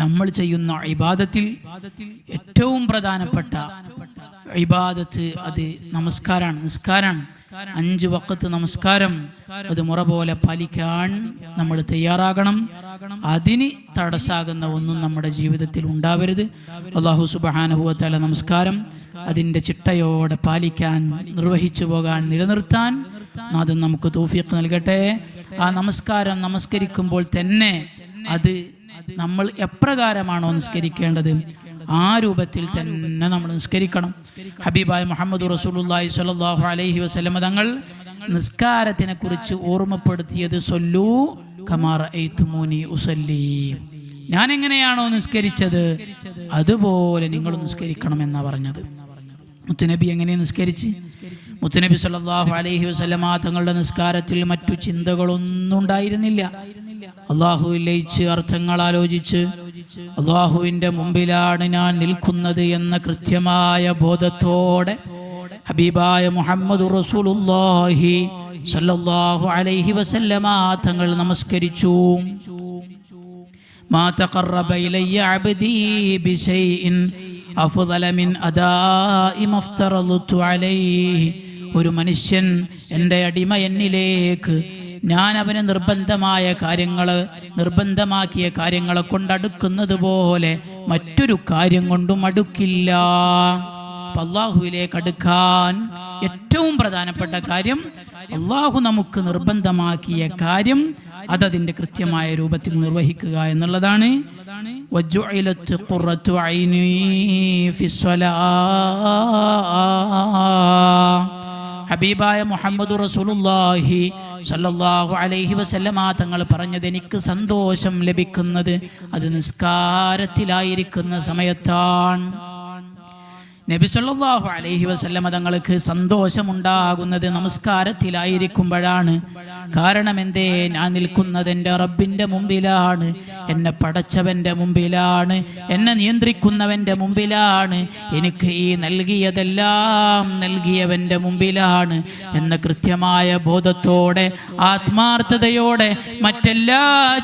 നമ്മൾ ചെയ്യുന്ന ഇബാദത്തിൽ ഏറ്റവും പ്രധാനപ്പെട്ട ഇബാദത്ത് അത് നമസ്കാരമാണ്, നിസ്കാരമാണ്. 5 വഖത്ത് നമസ്കാരം അത് മുറ പോലെ പാലിക്കാൻ നമ്മൾ തയ്യാറാകണം. അതിന് തടസ്സാകുന്ന ഒന്നും നമ്മുടെ ജീവിതത്തിൽ ഉണ്ടാവരുത്. അല്ലാഹു സുബ്ഹാനഹു വ തആല നമസ്കാരം അതിൻ്റെ ചിട്ടയോടെ പാലിക്കാൻ, നിർവഹിച്ചു പോകാൻ, നിലനിർത്താൻ നാഥൻ നമുക്ക് തൗഫീഖ് നൽകട്ടെ. ആ നമസ്കാരം നമസ്കരിക്കുമ്പോൾ തന്നെ അത് നമ്മൾ എപ്രകാരമാണോ നിസ്കരിക്കേണ്ടത് ആ രൂപത്തിൽ തന്നെ നമ്മൾ നിസ്കരിക്കണം. ഹബീബായ മുഹമ്മദ് റസൂലുള്ളാഹി സ്വല്ലല്ലാഹു അലൈഹി വസല്ലം തങ്ങൾ നിസ്കാരത്തിനെ കുറിച്ച് ഓർമ്മപ്പെടുത്തിയത് സൊല്ലൂ കമാ റഅയ്തുമൂനി ഉസല്ലി, ഞാൻ എങ്ങനെയാണോ നിസ്കരിച്ചത് അതുപോലെ നിങ്ങൾ നിസ്കരിക്കണം എന്നാ പറഞ്ഞത്. മുത്തുനബി എങ്ങനെ നിസ്കരിച്ച്? മുത്തുനബി സല്ലല്ലാഹു അലൈഹി വസല്ലം തങ്ങളുടെ നിസ്കാരത്തിൽ മറ്റു ചിന്തകളൊന്നും ഉണ്ടായിരുന്നില്ല. അള്ളാഹുവിൽ ലയിച്ച് അർത്ഥങ്ങൾ ആലോചിച്ച് അള്ളാഹുവിൻ്റെ മുമ്പിലാണ് ഞാൻ നിൽക്കുന്നത് എന്ന കൃത്യമായ ബോധത്തോടെ ഹബീബായ മുഹമ്മദ് റസൂലുള്ളാഹി സല്ലല്ലാഹു അലൈഹി വസല്ലമ തങ്ങൾ നമസ്കരിച്ചു. മാ തഖറബ ഇലയ്യ അബ്ദി ബിശൈഇൻ അഫ്ദല മിൻ അദാഇ മഫ്തറദതു അലൈഹി. ഒരു മനുഷ്യൻ, എൻ്റെ അടിമ എന്നിലേക്ക് ഞാൻ അവന് നിർബന്ധമാക്കിയ കാര്യങ്ങളെ കൊണ്ടടുക്കുന്നത് പോലെ മറ്റൊരു കാര്യം കൊണ്ടും അടുക്കില്ല. അല്ലാഹുവിലേക്ക് അടുക്കാൻ ഏറ്റവും പ്രധാനപ്പെട്ട കാര്യം, അല്ലാഹു നമുക്ക് നിർബന്ധമാക്കിയ കാര്യം അതതിൻ്റെ കൃത്യമായ രൂപത്തിൽ നിർവഹിക്കുക എന്നുള്ളതാണ്. വജുഇലത് ഖുറത്തു ഐനി ഫിസ്സലാ. ഹബീബായ മുഹമ്മദ് റസൂലുള്ളാഹി സല്ലല്ലാഹു അലൈഹി വസല്ലമ തങ്ങൾ പറഞ്ഞത്, എനിക്ക് സന്തോഷം ലഭിക്കുന്നത് അത് നിസ്കാരത്തിലായിരിക്കുന്ന സമയത്താണ്. നബി സല്ലല്ലാഹു അലൈഹി വസല്ലമ തങ്ങൾക്ക് സന്തോഷമുണ്ടാകുന്നത് നമസ്കാരത്തിലായിരിക്കുമ്പോഴാണ്. കാരണം എന്തേ? ഞാൻ നിൽക്കുന്നത് എൻ്റെ റബ്ബിൻ്റെ മുമ്പിലാണ്, എന്നെ പടച്ചവൻ്റെ മുമ്പിലാണ്, എന്നെ നിയന്ത്രിക്കുന്നവൻ്റെ മുമ്പിലാണ്, എനിക്ക് ഈ നൽകിയതെല്ലാം നൽകിയവൻ്റെ മുമ്പിലാണ് എന്ന കൃത്യമായ ബോധത്തോടെ ആത്മാർത്ഥതയോടെ മറ്റെല്ലാ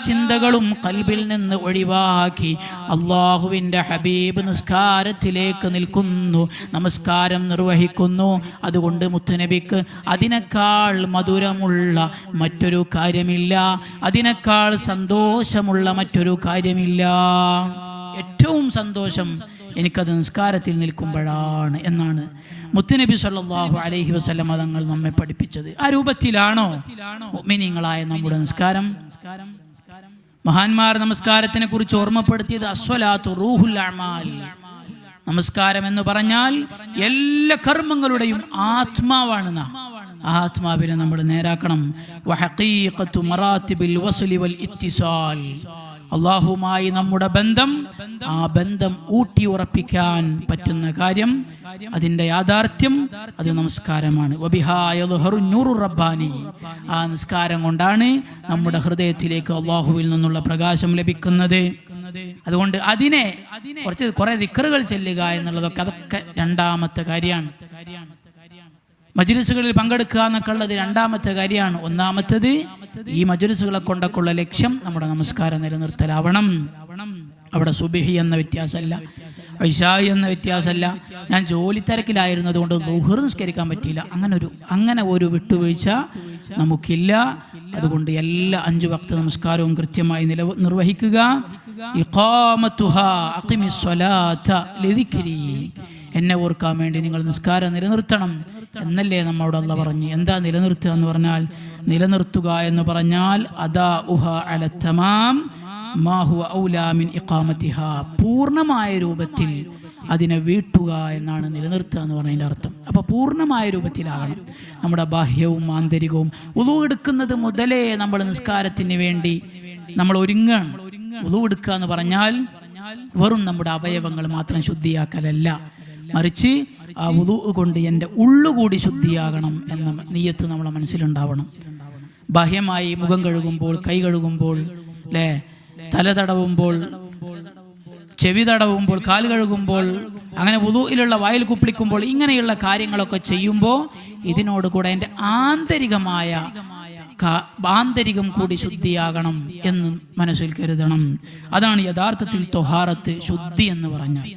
ചിന്തകളും ഖൽബിൽ നിന്ന് ഒഴിവാക്കി അല്ലാഹുവിൻ്റെ ഹബീബ് നിസ്കാരത്തിലേക്ക് നിൽക്കുന്നു, നമസ്കാരം നിർവഹിക്കുന്നു. അതുകൊണ്ട് മുത്തുനബിക്ക് അതിനേക്കാൾ മധുരമുള്ള മറ്റൊരു കാര്യമില്ല, അതിനേക്കാൾ സന്തോഷമുള്ള മറ്റൊരു കാര്യമില്ല. ഏറ്റവും സന്തോഷം എനിക്കത് നിസ്കാരത്തിൽ നിൽക്കുമ്പോഴാണ് എന്നാണ് മുത്തുനബി സല്ലല്ലാഹു അലൈഹി വസല്ലം തങ്ങൾ നമ്മെ പഠിപ്പിച്ചത്. ആ രൂപത്തിലാണോ മുഅ്മിനീങ്ങളായ നമ്മുടെ നിസ്കാരം? മഹാന്മാർ നമസ്കാരത്തിനെ കുറിച്ച് ഓർമ്മപ്പെടുത്തിയത് അസ്വലാത്തു റൂഹുൽ അഅമാൽ. നമസ്കാരം എന്ന് പറഞ്ഞാൽ എല്ലാ കർമ്മങ്ങളുടെയും ആത്മാവാണ്. ആത്മാവിനെ നമ്മൾ നേരാക്കണം. വഹഖീഖത്തു മറാത്തിബിൽ വസ്ലി വൽ ഇത്തിസാൽ. അല്ലാഹുമായി നമ്മുടെ ബന്ധം, ആ ബന്ധം ഊട്ടി ഉറപ്പിക്കാൻ പറ്റുന്ന കാര്യം, അതിൻ്റെ യാഥാർത്ഥ്യം അത് നമസ്കാരമാണ്. വബിഹാ യദ്ഹറു നൂറുർ റബ്ബാനി. ആ നിസ്കാരം കൊണ്ടാണ് നമ്മുടെ ഹൃദയത്തിലേക്ക് അല്ലാഹുവിൽ നിന്നുള്ള പ്രകാശം ലഭിക്കുന്നത്. അതുകൊണ്ട് അതിനെ കുറെ ദിക്റുകൾ ചെല്ലുക എന്നുള്ളതൊക്കെ അതൊക്കെ രണ്ടാമത്തെ കാര്യമാണ്. മജ്ലിസുകളിൽ പങ്കെടുക്കുക എന്നൊക്കെ ഉള്ളത് രണ്ടാമത്തെ കാര്യമാണ്. ഒന്നാമത്തേത് ഈ മജ്ലിസുകളെ കൊണ്ടൊക്കെയുള്ള ലക്ഷ്യം നമ്മുടെ നമസ്കാരം നിലനിർത്തലാവണം. അവിടെ സുബ്ഹി എന്ന വ്യത്യാസമല്ല, ഇശാഇ എന്ന വ്യത്യാസമല്ല. ഞാൻ ജോലി തിരക്കിലായിരുന്നത് കൊണ്ട് ദുഹർ നിസ്കരിക്കാൻ പറ്റിയില്ല, അങ്ങനെ ഒരു വിട്ടുവീഴ്ച നമുക്കില്ല. അതുകൊണ്ട് എല്ലാ 5 വഖ്ത് നമസ്കാരവും കൃത്യമായി നിർവഹിക്കുക. ഇഖാമത്തുഹാ അഖിമിസ് സ്വലാത ലിദിക്രി. എന്നെ ഓർക്കാൻ വേണ്ടി നിങ്ങൾ നിസ്കാരം നിലനിർത്തണം എന്നല്ലേ നമ്മോട് അല്ലാഹു പറഞ്ഞു. എന്താ നിലനിർത്തുക എന്ന് പറഞ്ഞാൽ? നിലനിർത്തുക എന്ന് പറഞ്ഞാൽ അദാഉഹ അല തമാം മാ ഹുവ ഔലാ മിൻ ഇഖാമത്തിഹാ. പൂർണ്ണമായ രൂപത്തിൽ അതിനെ വീട്ടുക എന്നാണ് നിലനിർത്തുക എന്ന് പറഞ്ഞതിൻ്റെ അർത്ഥം. അപ്പോൾ പൂർണ്ണമായ രൂപത്തിലാകണം നമ്മുടെ ബാഹ്യവും ആന്തരികവും. വുളു എടുക്കുന്നത് മുതലേ നമ്മൾ നിസ്കാരത്തിന് വേണ്ടി നമ്മൾ ഒരുങ്ങണം. വുളു എടുക്കുക എന്ന് പറഞ്ഞാൽ വെറും നമ്മുടെ അവയവങ്ങൾ മാത്രം ശുദ്ധിയാക്കലല്ല, മറിച്ച് ആ വുളു കൊണ്ട് എൻ്റെ ഉള്ളുകൂടി ശുദ്ധിയാകണം എന്ന നിയ്യത്ത് നമ്മളെ മനസ്സിലുണ്ടാവണം. ബാഹ്യമായി മുഖം കഴുകുമ്പോൾ, കൈ കഴുകുമ്പോൾ, അല്ലേ, തല തടവുമ്പോൾ, ചെവി തടവുമ്പോൾ, കാൽ കഴുകുമ്പോൾ, അങ്ങനെ വുളുഇലുള്ള വായിൽ കുപ്പിളിക്കുമ്പോൾ, ഇങ്ങനെയുള്ള കാര്യങ്ങളൊക്കെ ചെയ്യുമ്പോൾ ഇതിനോട് കൂടെ എൻ്റെ ആന്തരികമായ ആന്തരികം കൂടി ശുദ്ധിയാകണം എന്ന് മനസ്സിൽ കരുതണം. അതാണ് യഥാർത്ഥത്തിൽ ത്വഹാറത്ത്, ശുദ്ധി എന്ന് പറഞ്ഞാൽ.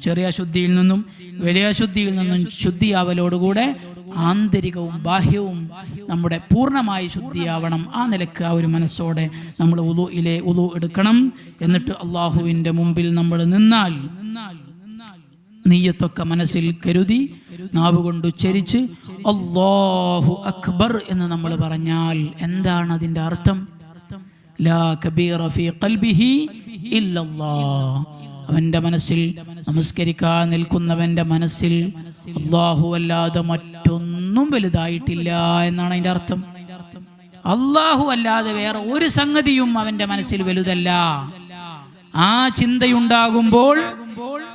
ചെറിയ ശുദ്ധിയിൽ നിന്നും വലിയ ശുദ്ധിയിൽ നിന്നും ശുദ്ധിയാവലോടുകൂടെ ആന്തരികവും ബാഹ്യവും നമ്മുടെ പൂർണ്ണമായി ശുദ്ധിയാവണം. ആ നിലക്ക് ആ ഒരു മനസ്സോടെ നമ്മൾ ഉളു എടുക്കണം. എന്നിട്ട് അള്ളാഹുവിൻ്റെ മുമ്പിൽ നമ്മൾ നിന്നാൽ നീയത്തൊക്കെ മനസ്സിൽ കരുതി നാവ് കൊണ്ട് ഉച്ചരിച്ച് അല്ലാഹു അക്ബർ എന്ന് നമ്മൾ പറഞ്ഞാൽ എന്താണ് അതിൻ്റെ അർത്ഥം? ലാ കബീറ ഫീ ഖൽബിഹി ഇല്ലല്ലാഹ്. അവൻ്റെ മനസ്സിൽ, നമസ്കരിക്കാൻ നിൽക്കുന്നവൻ്റെ മനസ്സിൽ അല്ലാഹു അല്ലാതെ മറ്റൊന്നും വലുതായിട്ടില്ല എന്നാണ് അതിൻ്റെ അർത്ഥം. അല്ലാഹു അല്ലാതെ വേറെ ഒരു സംഗതിയും അവൻ്റെ മനസ്സിൽ വലുതല്ല. ആ ചിന്തയുണ്ടാകുമ്പോൾ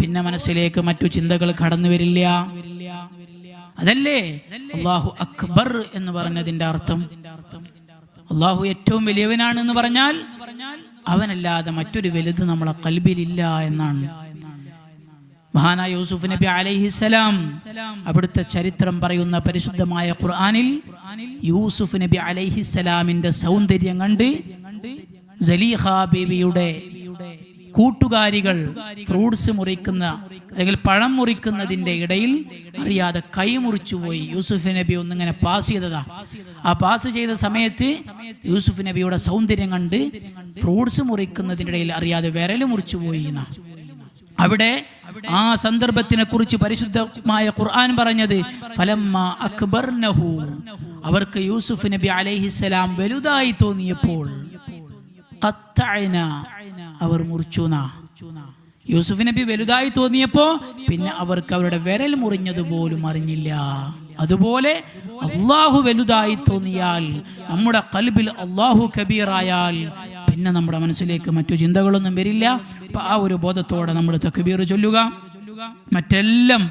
പിന്നെ മനസ്സിലേക്ക് മറ്റു ചിന്തകൾ കടന്നു വരില്ല. അതല്ലേ അല്ലാഹു അക്ബർ എന്ന് പറഞ്ഞതിന്റെ അർത്ഥം. അല്ലാഹു ഏറ്റവും വലിയവനാണെന്ന് പറഞ്ഞാൽ അവനല്ലാതെ മറ്റൊരു വലുത് നമ്മളെ ഖൽബിലില്ല എന്നാണ്. മഹാനായ യൂസുഫ് നബി അലൈഹിസ്സലാം, അവിടുത്തെ ചരിത്രം പറയുന്ന പരിശുദ്ധമായ ഖുർആനിൽ യൂസുഫ് നബി അലൈഹിസ്സലാമിന്റെ സൗന്ദര്യം കണ്ട് സലീഹ ബീവിയുടെ കൂട്ടുകാരികൾ ഫ്രൂട്ട്സ് മുറിക്കുന്ന അല്ലെങ്കിൽ പഴം മുറിക്കുന്നതിന്റെ ഇടയിൽ അറിയാതെ കൈ മുറിച്ചുപോയി. യൂസുഫ് നബി ഒന്നിങ്ങനെ പാസ് ചെയ്തതാ. ആ പാസ് ചെയ്ത സമയത്ത് യൂസുഫ് നബിയുടെ സൗന്ദര്യം കണ്ട് ഫ്രൂട്ട്സ് മുറിക്കുന്നതിനിടയിൽ അറിയാതെ വിരൽ മുറിച്ചുപോയി. അവിടെ ആ സന്ദർഭത്തിനെ കുറിച്ച് പരിശുദ്ധമായ ഖുർആൻ പറഞ്ഞത് ഫലമ്മാ അക്ബർനഹു, അവർക്ക് യൂസുഫ് നബി അലൈഹിസ്സലാം വലുതായി തോന്നിയപ്പോൾ ഖത്തഅന, അവർ മുറിച്ചു. യൂസുഫ് നബി വലുതായി തോന്നിയപ്പോ പിന്നെ അവർക്ക് അവരുടെ വിരൽ മുറിഞ്ഞതുപോലും അറിഞ്ഞില്ല. അതുപോലെ അള്ളാഹു വലുതായി തോന്നിയാൽ, നമ്മുടെ ഖൽബിൽ അള്ളാഹു കബീറായാൽ പിന്നെ നമ്മുടെ മനസ്സിലേക്ക് മറ്റു ചിന്തകളൊന്നും വരില്ല. അപ്പൊ ആ ഒരു ബോധത്തോടെ നമ്മൾ തക്ബീർ ചൊല്ലുക. മറ്റെല്ലാം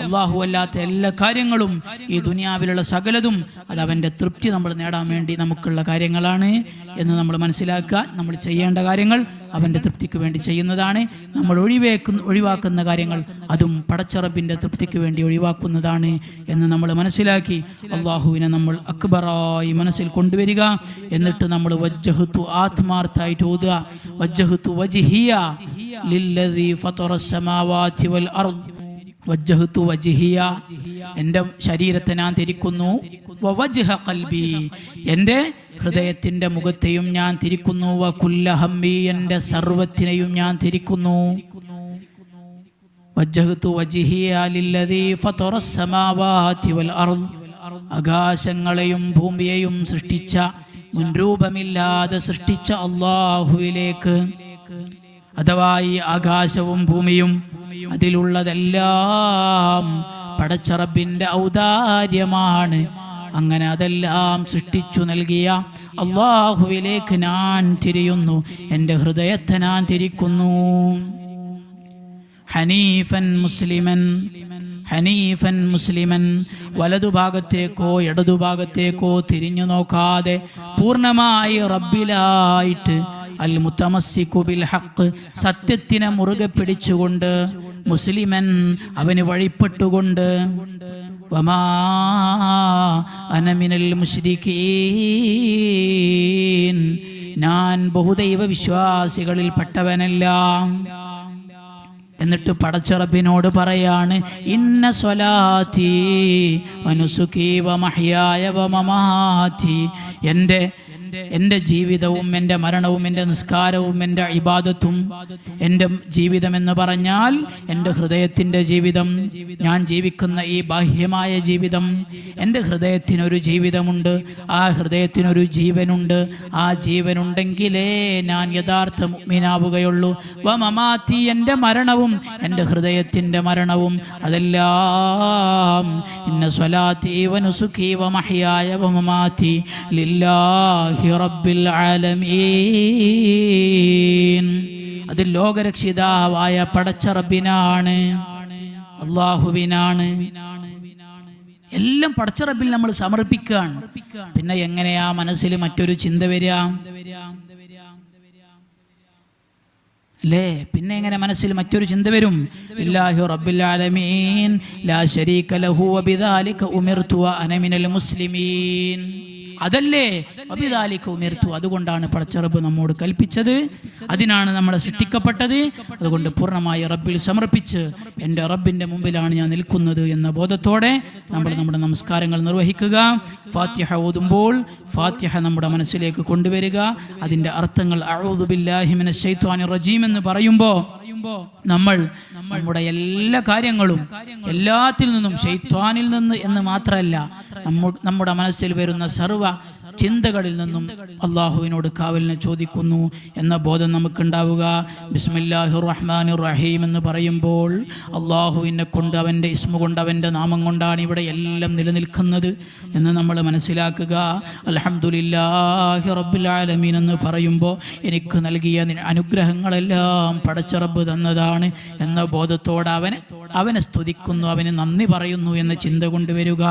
അള്ളാഹു അല്ലാത്ത എല്ലാ കാര്യങ്ങളും ഈ ദുനിയാവിലുള്ള സകലതും അത് അവൻ്റെ തൃപ്തി നമ്മൾ നേടാൻ വേണ്ടി നമുക്കുള്ള കാര്യങ്ങളാണ് എന്ന് നമ്മൾ മനസ്സിലാക്കുക. നമ്മൾ ചെയ്യേണ്ട കാര്യങ്ങൾ അവൻ്റെ തൃപ്തിക്ക് വേണ്ടി ചെയ്യുന്നതാണ്. നമ്മൾ ഒഴിവാക്കുന്ന കാര്യങ്ങൾ അതും പടച്ചറബിൻ്റെ തൃപ്തിക്ക് വേണ്ടി ഒഴിവാക്കുന്നതാണ് എന്ന് നമ്മൾ മനസ്സിലാക്കി അള്ളാഹുവിനെ നമ്മൾ അക്ബറായി മനസ്സിൽ കൊണ്ടുവരിക. എന്നിട്ട് നമ്മൾ വജ്ജഹ്തു ആത്മാർത്ഥമായിട്ട് ഓതുക. വജ്ജഹ്തു വജ്ഹിയ ലില്ലദീ ഫതറസ് സമാവാതി വൽ അർദ്. വജ്ജഹ്തു വജ്ഹിയ, എൻ്റെ ശരീരത്തെ ഞാൻ തിരിക്കുന്നു. വവജ്ഹ ഖൽബി, എൻ്റെ ഹൃദയത്തിൻ്റെ മുഖത്തെയും ഞാൻ തിരിക്കുന്നു. വകുല്ല ഹമ്മി, എൻ്റെ സർവത്തിനെയും ഞാൻ തിരിക്കുന്നു. വജ്ജഹ്തു വജ്ഹിയ ലില്ലദീ ഫതറസ് സമാവാതി വൽ അർദ്, ആകാശങ്ങളെയും ഭൂമിയെയും സൃഷ്ടിച്ച, മുൻരൂപമില്ലാതെ സൃഷ്ടിച്ച അല്ലാഹുവിലേക്ക്. അഥവാ ഈ ആകാശവും ഭൂമിയും അതിലുള്ളതെല്ലാം പടച്ചറബിന്റെ ഔദാര്യമാണ്. അങ്ങനെ അതെല്ലാം സൃഷ്ടിച്ചു നൽകിയ അല്ലാഹുവിലേക്ക് ഞാൻ തിരിയുന്നു. എൻ്റെ ഹൃദയത്തെ ഞാൻ തിരിക്കുന്നു. ഹനീഫൻ മുസ്ലിമൻ, ഹനീഫൻ മുസ്ലിമൻ, വലതുഭാഗത്തേക്കോ ഇടതുഭാഗത്തേക്കോ തിരിഞ്ഞു നോക്കാതെ പൂർണ്ണമായി റബ്ബിലായിട്ട്, അൽ മുത്തമസ്സികു ബിൽ ഹഖ്, സത്യത്തിനെ മുറുകെ പിടിച്ചുകൊണ്ട്, മുസ്ലിമൻ അവന് വഴിപ്പെട്ടുകൊണ്ട്, വമാ അന മിനൽ മുശ്രികീൻ, ഞാൻ ബഹുദൈവ വിശ്വാസികളിൽ പെട്ടവനല്ല. എന്നിട്ട് പടച്ചറബിനോട് പറയാണ് ഇന്ന സ്വലാത്തി വനുസുകി വമഹ്യായ വമമാതി, എൻ്റെ ജീവിതവും എൻ്റെ മരണവും എൻ്റെ നിസ്കാരവും എൻ്റെ ഇബാദത്തും. എൻ്റെ ജീവിതം എന്ന് പറഞ്ഞാൽ എൻ്റെ ഹൃദയത്തിൻ്റെ ജീവിതം, ഞാൻ ജീവിക്കുന്ന ഈ ബാഹ്യമായ ജീവിതം. എൻ്റെ ഹൃദയത്തിനൊരു ജീവിതമുണ്ട്, ആ ഹൃദയത്തിനൊരു ജീവനുണ്ട്. ആ ജീവനുണ്ടെങ്കിലേ ഞാൻ യഥാർത്ഥ മുഅ്മിനാവുകയുള്ളൂ. വമമാതി, എൻ്റെ മരണവും എൻ്റെ ഹൃദയത്തിൻ്റെ മരണവും അതെല്ലാം ഇന്ന സ്വലാത്തി വനുസുകി വമഹ്യായ വമമാതി ലില്ലാഹി റബ്ബിൽ ആലമീൻ, അത് ലോകരക്ഷിതാവായ പടച്ചറബിനാണ്, അല്ലാഹുവിനാണ്. എല്ലാം പടച്ചറബിൽ നമ്മൾ സമർപ്പിക്കുകയാണ്. പിന്നെ എങ്ങനെയാ മനസ്സിൽ മറ്റൊരു ചിന്ത വരിക അല്ലേ? പിന്നെ എങ്ങനെ മനസ്സിൽ മറ്റൊരു ചിന്ത വരും? ഇല്ലാഹി റബ്ബിൽ ആലമീൻ ലാ ശരീക ലഹു വബിദാലിക ഉമിർതു വഅന മിനൽ മുസ്ലിമീൻ. അതല്ലേ അബിദാലിക ഉമിർത്തു, അതുകൊണ്ടാണ് പടച്ച റബ്ബ് നമ്മോട് കൽപ്പിച്ചത്, അതിനാണ് നമ്മളെ സൃഷ്ടിക്കപ്പെട്ടത്. അതുകൊണ്ട് പൂർണ്ണമായി റബ്ബിൽ സമർപ്പിച്ച് എൻ്റെ റബ്ബിൻ്റെ മുമ്പിലാണ് ഞാൻ നിൽക്കുന്നത് എന്ന ബോധത്തോടെ നമ്മൾ നമ്മുടെ നമസ്കാരങ്ങൾ നിർവഹിക്കുക. ഫാത്തിഹ ഓതുമ്പോൾ ഫാത്തിഹ നമ്മുടെ മനസ്സിലേക്ക് കൊണ്ടുവരിക. അതിൻ്റെ അർത്ഥങ്ങൾ അഊദു ബില്ലാഹി മിനശ് ശൈത്വാനിർ റജീം എന്ന് പറയുമ്പോൾ നമ്മൾ നമ്മുടെ എല്ലാ കാര്യങ്ങളും എല്ലാത്തിൽ നിന്നും ശൈത്വാനിൽ നിന്ന് എന്ന് മാത്രമല്ല നമ്മുടെ മനസ്സിൽ വരുന്ന സർവ്വ ചിന്തകളിൽ നിന്നും അള്ളാഹുവിനോട് കാവലിനെ ചോദിക്കുന്നു എന്ന ബോധം നമുക്കുണ്ടാവുക. ബിസ്മില്ലാഹിർ റഹ്മാനിർ റഹീം എന്ന് പറയുമ്പോൾ അള്ളാഹുവിനെ കൊണ്ട്, അവൻ്റെ ഇസ്മ കൊണ്ട്, അവൻ്റെ നാമം കൊണ്ടാണ് ഇവിടെ എല്ലാം നിലനിൽക്കുന്നത് എന്ന് നമ്മൾ മനസ്സിലാക്കുക. അൽഹംദുലില്ലാഹി റബ്ബിൽ ആലമീൻ എന്ന് പറയുമ്പോൾ എനിക്ക് നൽകിയ അനുഗ്രഹങ്ങളെല്ലാം പടച്ച റബ്ബ് തന്നതാണ് എന്ന ബോധത്തോടെ അവനെ സ്തുതിക്കുന്നു, അവന് നന്ദി പറയുന്നു എന്ന ചിന്ത കൊണ്ടുവരിക.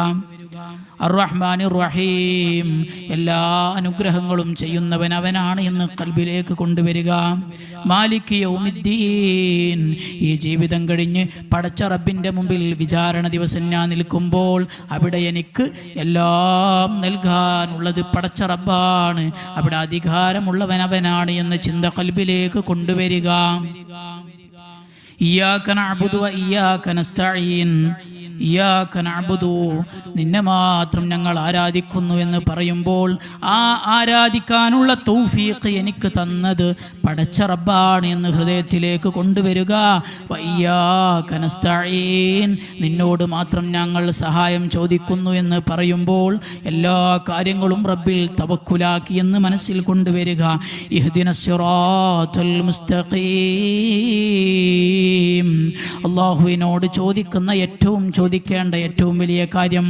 അർ-റഹ്മാനിർ റഹീം, എല്ലാ അനുഗ്രഹങ്ങളും ചെയ്യുന്നവൻ അവനാണ് എന്ന് ഖൽബിലേക്ക് കൊണ്ടുവരിക. മാലിക് യൗമിദ്ദീൻ, ഈ ജീവിതം കഴിഞ്ഞ് പടച്ച റബ്ബിൻ്റെ മുമ്പിൽ വിചാരണ ദിവസം ഞാൻ നിൽക്കുമ്പോൾ അവിടെ എനിക്ക് എല്ലാം നൽകാനുള്ളത് പടച്ച റബ്ബാണ്, അവിടെ അധികാരമുള്ളവൻ അവനാണ് എന്ന ചിന്ത ഖൽബിലേക്ക് കൊണ്ടുവരിക. ഇയ്യാക നഅ്ബുദു വ ഇയ്യാക നസ്തഈൻ, ഇയ്യാക നഅ്ബുദു, നിന്നെ മാത്രം ഞങ്ങൾ ആരാധിക്കുന്നു എന്ന് പറയുമ്പോൾ ആ ആരാധിക്കാനുള്ള തൗഫീഖ് എനിക്ക് തന്നത് പടച്ച റബ്ബാണ് എന്ന് ഹൃദയത്തിലേക്ക് കൊണ്ടുവരിക. വ ഇയ്യാക നസ്തഈൻ, നിന്നോട് മാത്രം ഞങ്ങൾ സഹായം ചോദിക്കുന്നു എന്ന് പറയുമ്പോൾ എല്ലാ കാര്യങ്ങളും റബ്ബിൽ തവക്കുലാക്കി എന്ന് മനസ്സിൽ കൊണ്ടുവരിക. ഇഹ്ദിനസ് സിറാത്തൽ മുസ്തഖീം, അല്ലാഹുവിനോട് ചോദിക്കുന്ന ചോദിക്കേണ്ട ഏറ്റവും വലിയ കാര്യം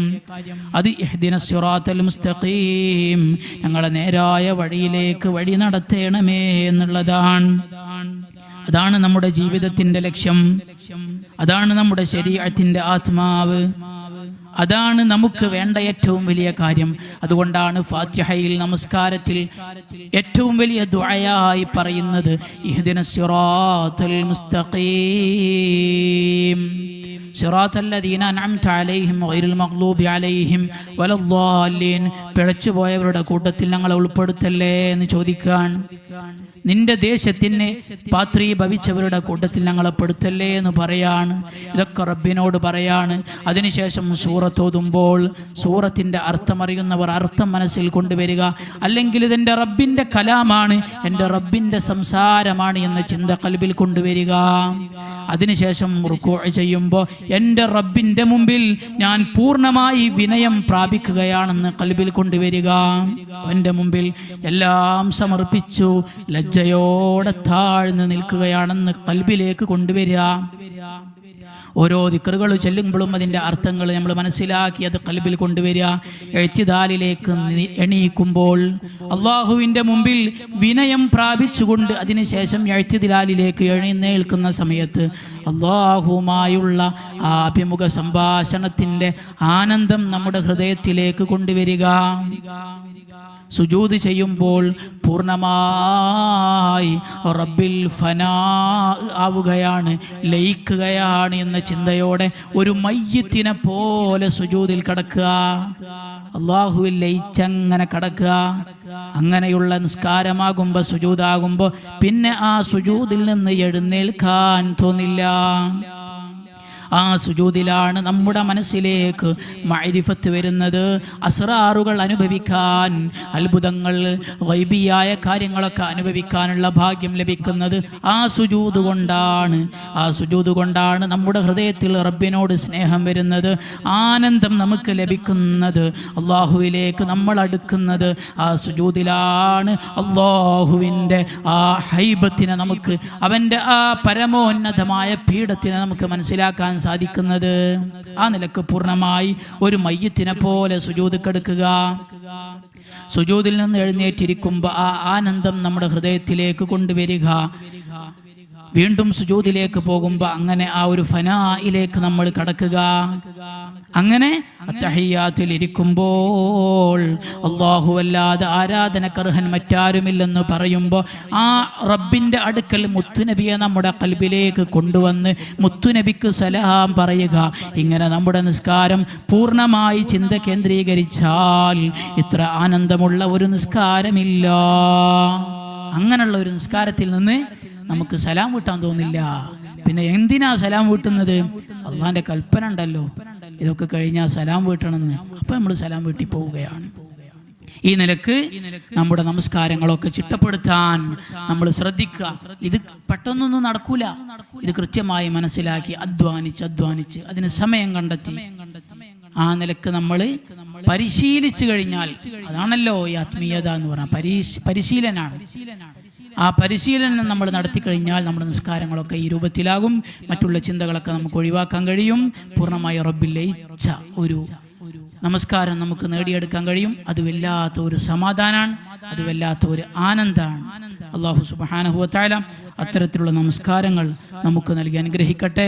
അത് ഇഹ്ദിനസ് സിറാത്തൽ മുസ്തഖീം, ഞങ്ങളെ നേരായ വഴിയിലേക്ക് വഴി നടത്തേണമേ എന്നുള്ളതാണ്. അതാണ് നമ്മുടെ ജീവിതത്തിന്റെ ലക്ഷ്യം, അതാണ് നമ്മുടെ ശരീഅത്തിന്റെ ആത്മാവ്, അതാണ് നമുക്ക് വേണ്ട ഏറ്റവും വലിയ കാര്യം. അതുകൊണ്ടാണ് ഫാത്തിഹയിൽ നമസ്കാരത്തിൽ ഏറ്റവും വലിയ ദുആയായി പറയുന്നത് ഇഹ്ദിനസ് സിറാത്തൽ മുസ്തഖീം, സിറാത്തല്ലദീന അൻഅംത അലൈഹിം ഗൈറുൽ മഗ്ലൂബി അലൈഹിം വലദ്ദാലിൻ, പിഴച്ചുപോയവരുടെ കൂട്ടത്തിൽ ഞങ്ങളെ ഉൾപ്പെടുത്തല്ലേ എന്ന് ചോദിക്കാൻ. നിന്റെ ദേശത്തിന് പാത്രീഭവിച്ചവരുടെ കൂട്ടത്തിൽ ഞങ്ങളെ പെടുത്തല്ലേ എന്ന് പറയാണ്. ഇതൊക്കെ റബ്ബിനോട് പറയാണ്. അതിനുശേഷം സൂറത്തോതുമ്പോൾ സൂറത്തിൻ്റെ അർത്ഥമറിയുന്നവർ അർത്ഥം മനസ്സിൽ കൊണ്ടുവരിക. അല്ലെങ്കിൽ ഇതെൻ്റെ റബ്ബിൻ്റെ കലാമാണ്, എൻ്റെ റബ്ബിൻ്റെ സംസാരമാണ് എന്ന ചിന്ത ഖൽബിൽ കൊണ്ടുവരിക. അതിനുശേഷം റുക്കൂ ചെയ്യുമ്പോൾ എൻ്റെ റബ്ബിൻ്റെ മുമ്പിൽ ഞാൻ പൂർണ്ണമായി വിനയം പ്രാപിക്കുകയാണെന്ന് ഖൽബിൽ കൊണ്ടുവരിക. അവൻ്റെ മുമ്പിൽ എല്ലാം സമർപ്പിച്ചു ലജ്ജയോടെ താഴ്ന്ന് നിൽക്കുകയാണെന്ന് ഖൽബിലേക്ക് കൊണ്ടുവരിക. ഓരോ ദിക്റുകൾ ചൊല്ലുമ്പോഴും അതിൻ്റെ അർത്ഥങ്ങൾ നമ്മൾ മനസ്സിലാക്കി അത് ഖൽബിൽ കൊണ്ടുവരിക. ഇഅ്തിദാലിലേക്ക് എണീക്കുമ്പോൾ അള്ളാഹുവിൻ്റെ മുമ്പിൽ വിനയം പ്രാപിച്ചുകൊണ്ട് അതിനുശേഷം ഇഅ്തിദാലിലേക്ക് എഴുന്നേൽക്കുന്ന സമയത്ത് അള്ളാഹുവുമായുള്ള ആ അഭിമുഖ സംഭാഷണത്തിൻ്റെ ആനന്ദം നമ്മുടെ ഹൃദയത്തിലേക്ക് കൊണ്ടുവരിക. സുജൂദ് ചെയ്യുമ്പോൾ പൂർണ്ണമായി റബ്ബിൽ ഫനാ ആവുകയാണ്, ലയിക്കുകയാണ് എന്ന ചിന്തയോടെ ഒരു മയ്യിത്തിനെ പോലെ സുജൂദിൽ കിടക്കുക, അള്ളാഹുവിൽ ലയിച്ചങ്ങനെ കിടക്കുക. അങ്ങനെയുള്ള നിസ്കാരമാകുമ്പോൾ സുജൂദാകുമ്പോൾ പിന്നെ ആ സുജൂദിൽ നിന്ന് എഴുന്നേൽക്കാൻ തോന്നില്ല. ആ സുജൂദിലാണ് നമ്മുടെ മനസ്സിലേക്ക് മഅരിഫത്ത് വരുന്നത്, അസ്റാറുകൾ അനുഭവിക്കാൻ, അത്ഭുതങ്ങൾ ഗൈബിയായ കാര്യങ്ങളൊക്കെ അനുഭവിക്കാനുള്ള ഭാഗ്യം ലഭിക്കുന്നത് ആ സുജൂദ് കൊണ്ടാണ്. ആ സുജൂദ് കൊണ്ടാണ് നമ്മുടെ ഹൃദയത്തിൽ റബ്ബിനോട് സ്നേഹം വരുന്നത്, ആനന്ദം നമുക്ക് ലഭിക്കുന്നത്, അള്ളാഹുവിലേക്ക് നമ്മൾ അടുക്കുന്നത് ആ സുജൂദിലാണ്. അള്ളാഹുവിൻ്റെ ആ ഹൈബത്തിനെ നമുക്ക്, അവൻ്റെ ആ പരമോന്നതമായ പീഠത്തിനെ നമുക്ക് മനസ്സിലാക്കാൻ സാധിക്കുന്നത്. ആ നിലക്ക് പൂർണ്ണമായി ഒരു മയ്യിത്തിനെ പോലെ സുജൂദ് കിടക്കുക. സുജൂദിൽ നിന്ന് എഴുന്നേറ്റിരിക്കുമ്പോൾ ആ ആനന്ദം നമ്മുടെ ഹൃദയത്തിലേക്ക് കൊണ്ടുവരിക. വീണ്ടും സുജൂദിലേക്ക് പോകുമ്പോൾ അങ്ങനെ ആ ഒരു ഫനായിലേക്ക് നമ്മൾ കടക്കുക. അങ്ങനെ അത്തഹിയ്യാത്തിൽ ഇരിക്കുമ്പോൾ അല്ലാഹു അല്ലാതെ ആരാധനക്കർഹൻ മറ്റാരുമില്ലെന്ന് പറയുമ്പോൾ ആ റബ്ബിൻ്റെ അടുക്കൽ മുത്തുനബിയെ നമ്മുടെ ഖൽബിലേക്ക് കൊണ്ടുവന്ന് മുത്തുനബിക്ക് സലാം പറയുക. ഇങ്ങനെ നമ്മുടെ നിസ്കാരം പൂർണ്ണമായി ചിന്ത കേന്ദ്രീകരിച്ചാൽ ഇത്ര ആനന്ദമുള്ള ഒരു നിസ്കാരമില്ല. അങ്ങനെയുള്ള ഒരു നിസ്കാരത്തിൽ നിന്ന് നമുക്ക് സലാം വീട്ടാൻ തോന്നില്ല. പിന്നെ എന്തിനാ സലാം വീട്ടുന്നത്? അള്ളാന്റെ കൽപ്പന ഉണ്ടല്ലോ, ഇതൊക്കെ കഴിഞ്ഞാൽ സലാം വീട്ടണമെന്ന്. അപ്പം നമ്മൾ സലാം വീട്ടി പോവുകയാണ്. ഈ നിലക്ക് നമ്മുടെ നമസ്കാരങ്ങളൊക്കെ ചിട്ടപ്പെടുത്താൻ നമ്മൾ ശ്രദ്ധിക്കുക. ഇത് പെട്ടെന്നൊന്നും നടക്കൂല. ഇത് കൃത്യമായി മനസ്സിലാക്കി അധ്വാനിച്ച് അതിന് സമയം കണ്ടെത്തി ആ നിലക്ക് നമ്മൾ പരിശീലിച്ചു കഴിഞ്ഞാൽ, അതാണല്ലോ ഈ ആത്മീയത എന്ന് പറഞ്ഞാൽ, പരിശീലനാണ്. ആ പരിശീലനം നമ്മൾ നടത്തി കഴിഞ്ഞാൽ നമ്മുടെ നിസ്കാരങ്ങളൊക്കെ ഈ രൂപത്തിലാകും. മറ്റുള്ള ചിന്തകളൊക്കെ നമുക്ക് ഒഴിവാക്കാൻ കഴിയും. പൂർണ്ണമായി റബ്ബിൽ ലയിച്ച ഒരു നമസ്കാരം നമുക്ക് നേടിയെടുക്കാൻ കഴിയും. അത് വല്ലാത്ത ഒരു സമാധാനമാണ്, അത് വല്ലാത്ത ഒരു ആനന്ദമാണ്. അല്ലാഹു സുബ്ഹാനഹു വ തആല അത്തരത്തിലുള്ള നമസ്കാരങ്ങൾ നമുക്ക് നൽകി അനുഗ്രഹിക്കട്ടെ.